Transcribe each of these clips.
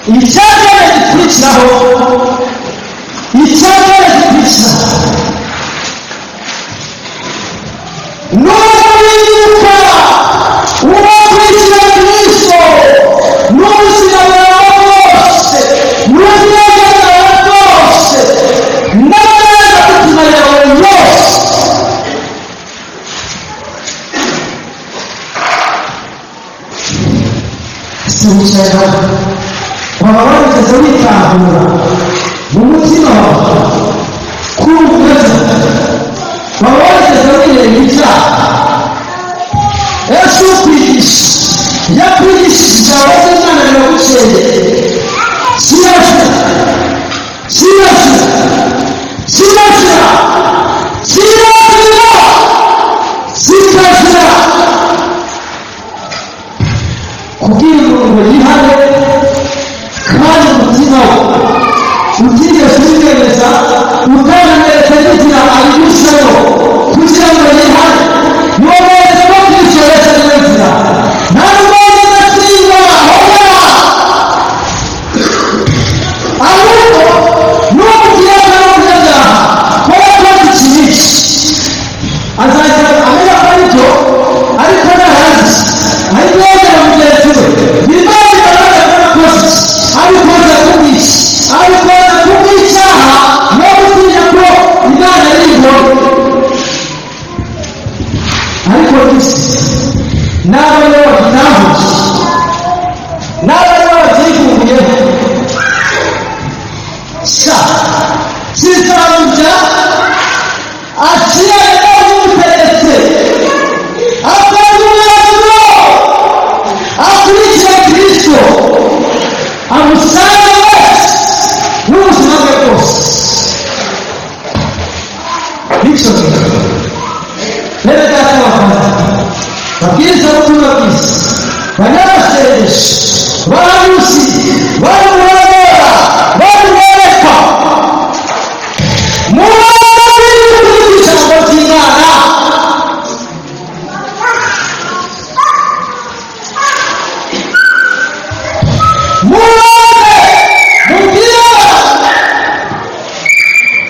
icyakora gikurikiraho n'umwibuka uwo kwishyura Kristo n'ubuzima bwawe bwose n'ubwenge bwawe bwose n'amarangamutima yawe yose. Simucyera waba warigeze witahura mu mutima wawe kumva waba warigeze wireba ibyaha Yesu ukwigisha yakwigishije abaze Imana biragucenge kirashira kugira ngo yihane kandi umutima we utigeze wiyemeza utananetse n'inzira ayigushaho kugira ngo yihane niwo mwese wo kwishoresha n'inzira nta n'umwanya udatsindwa ahora ahubwo n'umugira n'umunyabyaha ko yakoze ikibi azahita amenya ko ari byo ariko ntahazi ariko yongera mugenzi we Imana igaragaza ko ariko kubw'icyaha no gutinya ko Imana ari ingoro. Ariko n'aba nibo bagitahuje n'aba nibo babyivumbuyeho kizamujya akira n'umutegetse akazumuriro akurikira Kristo amusanga wese n'ubuzima bwe bwose. Bityo rero data w'abana babwiriza ubutumwa bwiza banyamasengesho bahanuzi barumurabora barumwereka mubana b'ibintu ijambo ry'Imana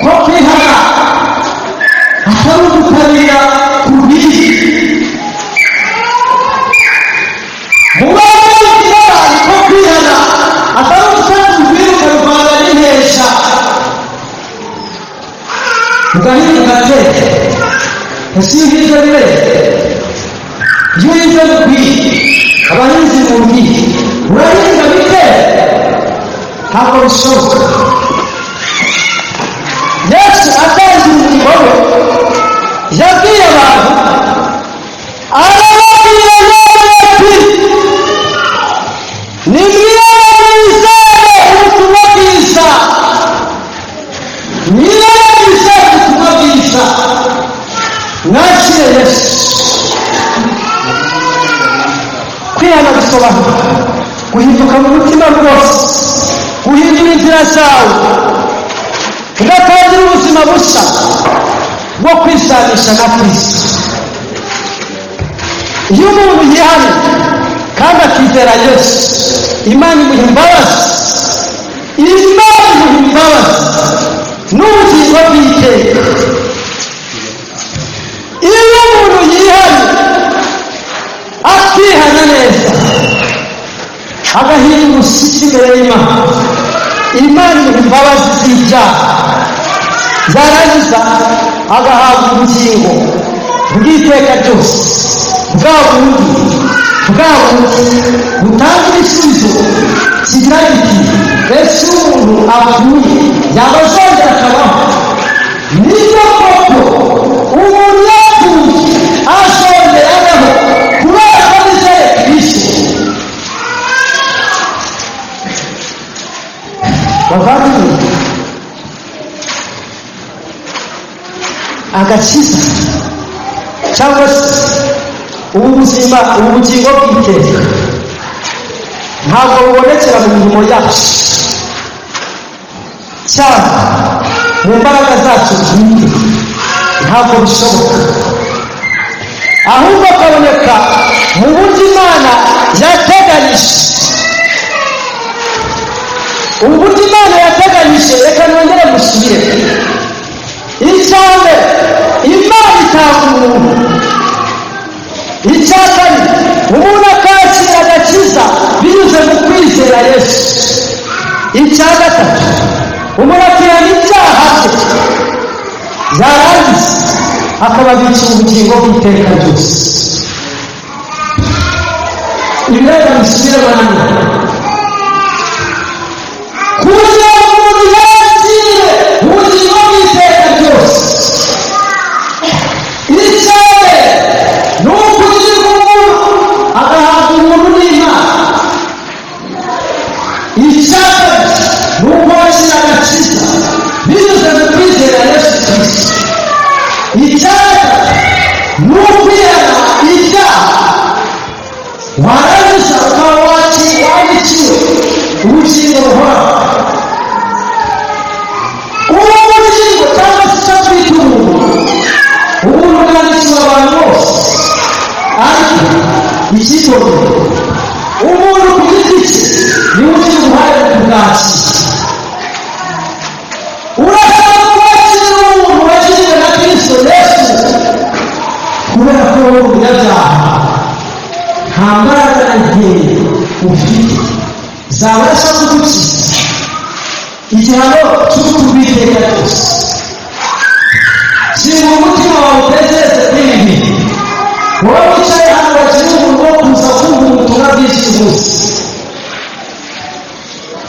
ko kwihana atari ugutabira ku bwinshi mubana ko kwihana atari ugufata ubwira ukabivana n'intesha ugahinga ugateka ese iyo uhize birere iyo uhize bukwiye abahinzi mu bwiye urahinga bitera ntabwo bishoboka. Yesu atanze umurimo we yabwiye abantu arababwira ati nimwiyamamarize ubutumwa bwiza mwakire Yesu. Kwihana bisobanura guhinduka mu mutima rwose, guhindura inzira zawe ugatangira ubuzima bushya bwo kwisanisha na Kristo. Iyo umuntu yihana kandi akizera Yesu, Imana imuha imbabazi, n'ubugingo bw'iteka. Iyo umuntu yihana akihana neza agahinda umushyitsi imbere y'Imana, Imana imuha imbabazi z'ibyaha, zarangiza agahabwa ubugingo bw'iteka ryose, bwa bundi butanga ibisubizo kigira giti ese umuntu apfuye yaba azongera akabaho? Niyo koko umuntu yapfuye azongera abaho kubera ko bizeye Kristo. Bavandimwe, agakiza cyangwa se ubuzima, ubugingo bw'iteka ntabwo bubonekera mu mirimo yacu cyangwa mu mbaraga zacu bwite, ntabwo bishoboka, ahubwo akaboneka mu buryo Imana yateganyije. ubu buryo Imana yateganyije reka nongere musubire. Icyambere, Imana itanga umuntu. Icya kabiri, umuntu akakira agakiza binyuze mu kwizera Yesu. Icya gatatu, umuntu akihana ibyaha bye yarangiza akababikira ubugingo bw'iteka ryose. Ibirego bisubire bananiwe kugira ngo umuntu yakire ubugingo bw'iteka ryose. Icyawe ni ukugira umuntu agahabwa umuntu n'Imana. Icyawe ni ukwakira agakiza binyuze mu kwizera Yesu Kristo. Icyawe ni ukwihana ibyaha warangiza ukaba wandikiwe ubugingo buhoraho. Ubu bugingo cyangwa se icyo twita ubuntu bwandikiwe abantu bose, ariko ikigoye umuntu ku giti cye niwe ugira uruhare mu kubwakira. Urashaka kubakira umuntu wakiriwe na Kristo Yesu kubera ko wowe umunyabyaha nta mbaraga na nkeya ufite zabasha kugukiza igihano cy'urupfu rw'iteka ryose. Shyira umutima wawe utekereze kuri ibi bintu. Wowe wicaye hano bakiri umuntu wo kuza kumva ubutumwa bw'iki munsi,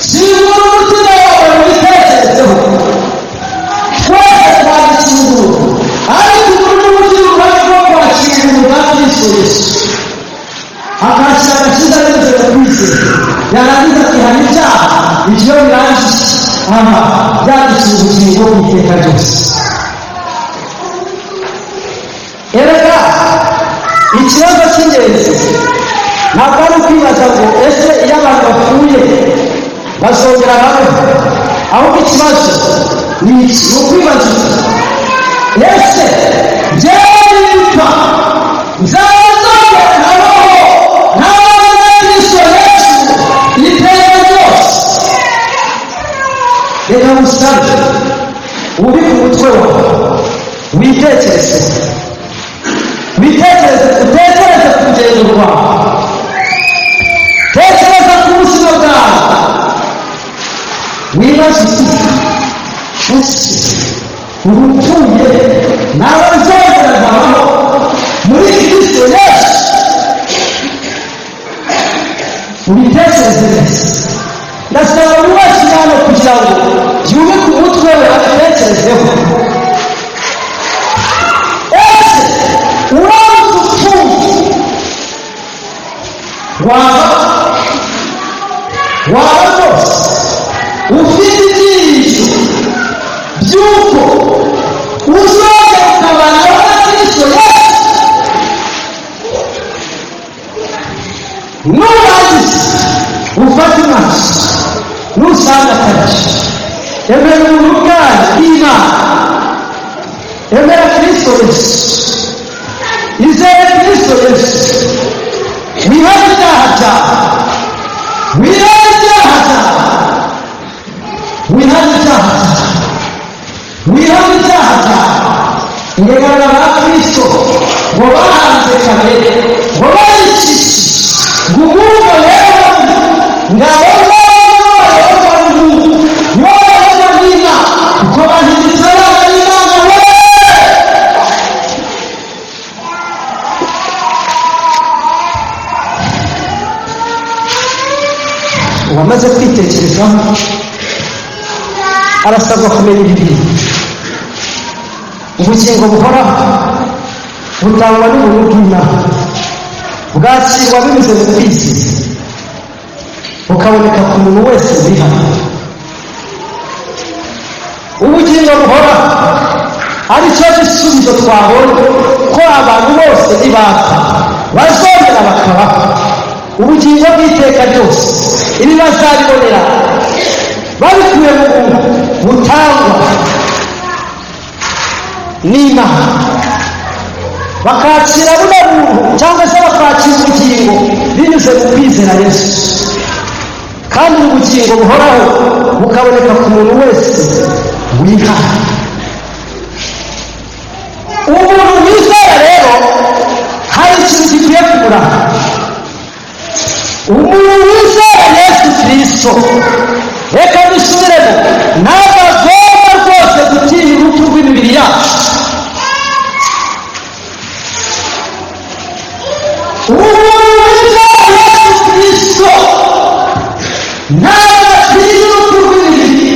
shyira umutima wawe ubitekerezeho. Twese twandikira umuntu, ariko umuntu ugira uruhare rwo kwakira ubuntu bwa Kristo Yesu akakira agakiza binyuze mu kwizera. Yarangiza akihana ibyaha, ibyo birangiye byandikira ubugingo bw'iteka ryose. Erega ikibazo cy'ingenzi ntabwo ari ukwibaza ngo ese iyo abantu bapfuye bazongera babeho, ahubwo ikibazo ni iki? Ni ukwibaza ese njyewe nipfa nzazongera nkabaho nkabaho na Kristo Yesu iteka ryose? Reka musabe ubike umutwe wawe witekereze, utekereze ku rugendo rwawe, tekereza ku buzima bwawe, wibaze uti ese ubu upfuye nawe nzongera nkabaho muri Kristo Yesu? Ubitekereze neza. Ndasaba buri wese hano kugira ngo yubike umutwe we abitekerezeho. Ese uramutse upfuye waba rwose ufite ibyiringiro by'uko uzongera ukabana na Kristo Yesu? Nurangiza ufate amaso nusanga atari, emera ubuntu bwayo bw'Imana, emera Kristo Yesu, izere Kristo Yesu, wihane ibyaha byawe, wihane ibyaha byawe, wihane ibyaha byawe, wihane ibyaha byawe. Ingegana ba Kristo ngo bahanze kamere, ngo bayikishe, ngo umwuka wera ngaho uwamaze kwitekerezaho arasabwa kumenya ibi bintu. Ubugingo buhoraho butangwa n'ubuntu bw'Imana, bwakirwa binyuze mu kwizera, bukaboneka ku muntu wese wihana. Ubugingo buhoraho ari cyo gisubizo twabonye ko abantu bose nibapfa bazongera bakabaho. Ubugingo bw'iteka ryose ibi bazabibonera babikuye mu buntu butangwa n'Imana, bakakira buno buntu cyangwa se bakakira ubugingo binyuze mu kwizera Yesu. Kandi ubugingo buhoraho bukaboneka ku muntu wese wihaye. Umuntu wizera rero hari ikintu gikwiye kumuranga. Umuntu wizera Yesu Kristo, reka dusubiremo, ntabwo agomba rwose gutinya urupfu rw'imibiri yacu. Umuntu wizera Yesu Kristo ntabwo atinya urupfu rw'imibiri,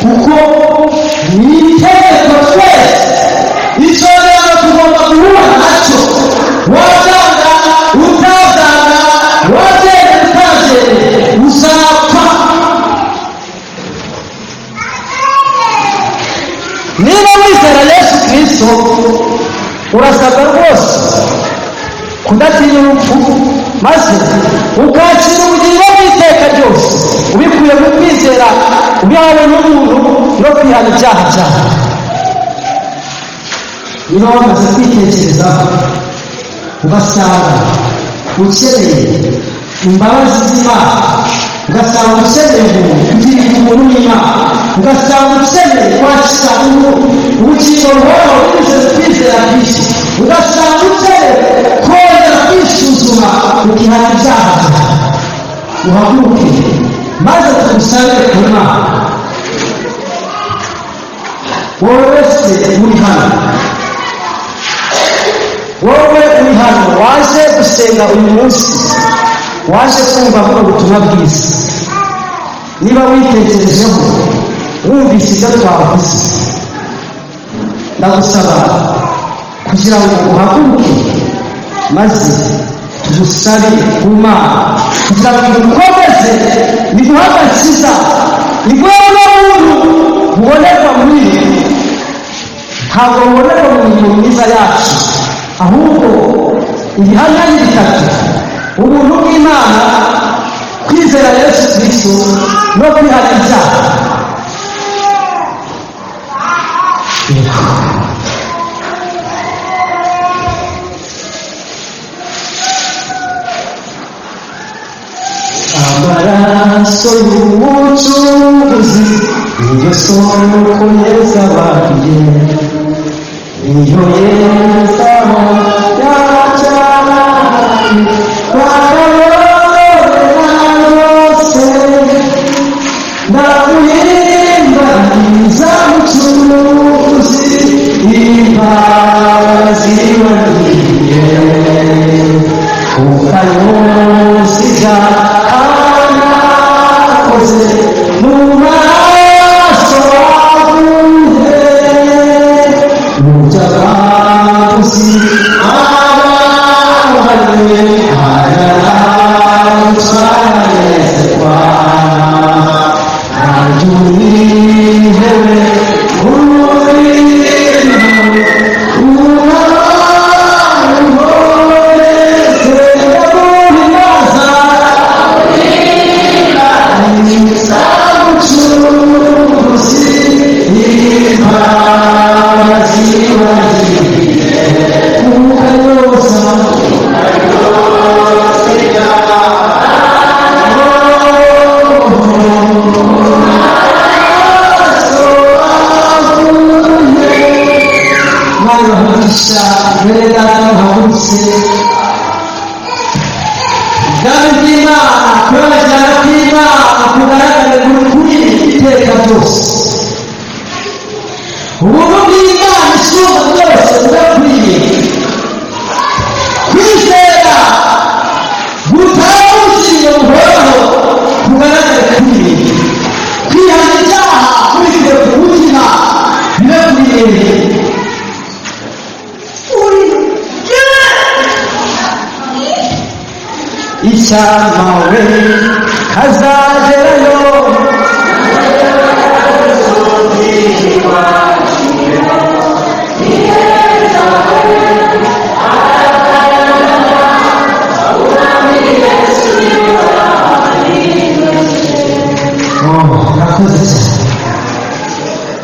kuko ni itegeko twese icyo rero tugomba guhura nacyo. Wabyanga utabyanga, wabyere utabyere, uzapfa. Niba wizera Yesu Kristo, urasabwa rwose kudatinya urupfu, maze ukakira ubugingo bw'iteka ryose, ubikuye mu kwizera ubihawe n'umuntu no kwihana ibyaha byawe. Niba wamaze kwitekerezaho ugasanga ukeneye imbabazi z'Imana, ugasanga ukeneye kugirirwa umuntu n'Imana, ugasanga ukeneye kwakira ubugingo buhoraho binyuze mu kwizera Kristo, ugasanga ukeneye kongera kwisuzuma ukihana ibyaha byawe, uhaguruke maze tugusabire ku Mana. Wowe wese uri hano, wowe uri hano waje gusenga uyu munsi, waje kumva ubutumwa bwiza, niba witekerejeho wumvise ibyo twavuze, ndagusaba kugira ngo uhaguruke maze tugusabe ku Mana kugira ngo dukomeze iguhe agakiza, iguhe n'ubuntu bubonerwa muri ibi. Ntabwo bubonerwa mu mirimo myiza yacu, ahubwo ibihamya ni bitatu: ubuntu bw'Imana, kwizera Yesu Kristo no kwihana ibyaha. Amaraso y'umucunguzi niyo soko y'abagiye, niyo yezaho yacyari bakarorera bose, ndaguhimbariza mucunguzi, imbabazi wagiriye ukanyoziga anakoze mu maso wavuye mu by'abaguzi abahanye araranzanezerwa naryurihebe ubuntu bw'Imana isumba byose burakwiye. Kwizera gutanga ubugingo buhoraho kugaragare kuri ibi, kwihana ibyaha kubikuye ku mutima bibe kuri icyama we kazagerayo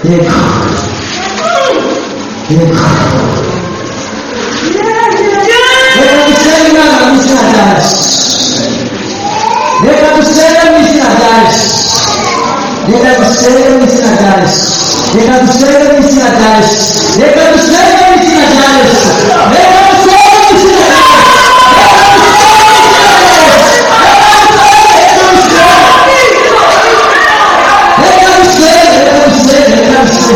yego yego reka dusenge Imana mu izina rya Yesu, reka dusenge mu izina rya Yesu. dusenge mu izina rya Yesu. Reka dusenge mu izina rya Yesu. Reka dusenge mu izina rya Yesu. Reka dusenge mu izina rya Yesu.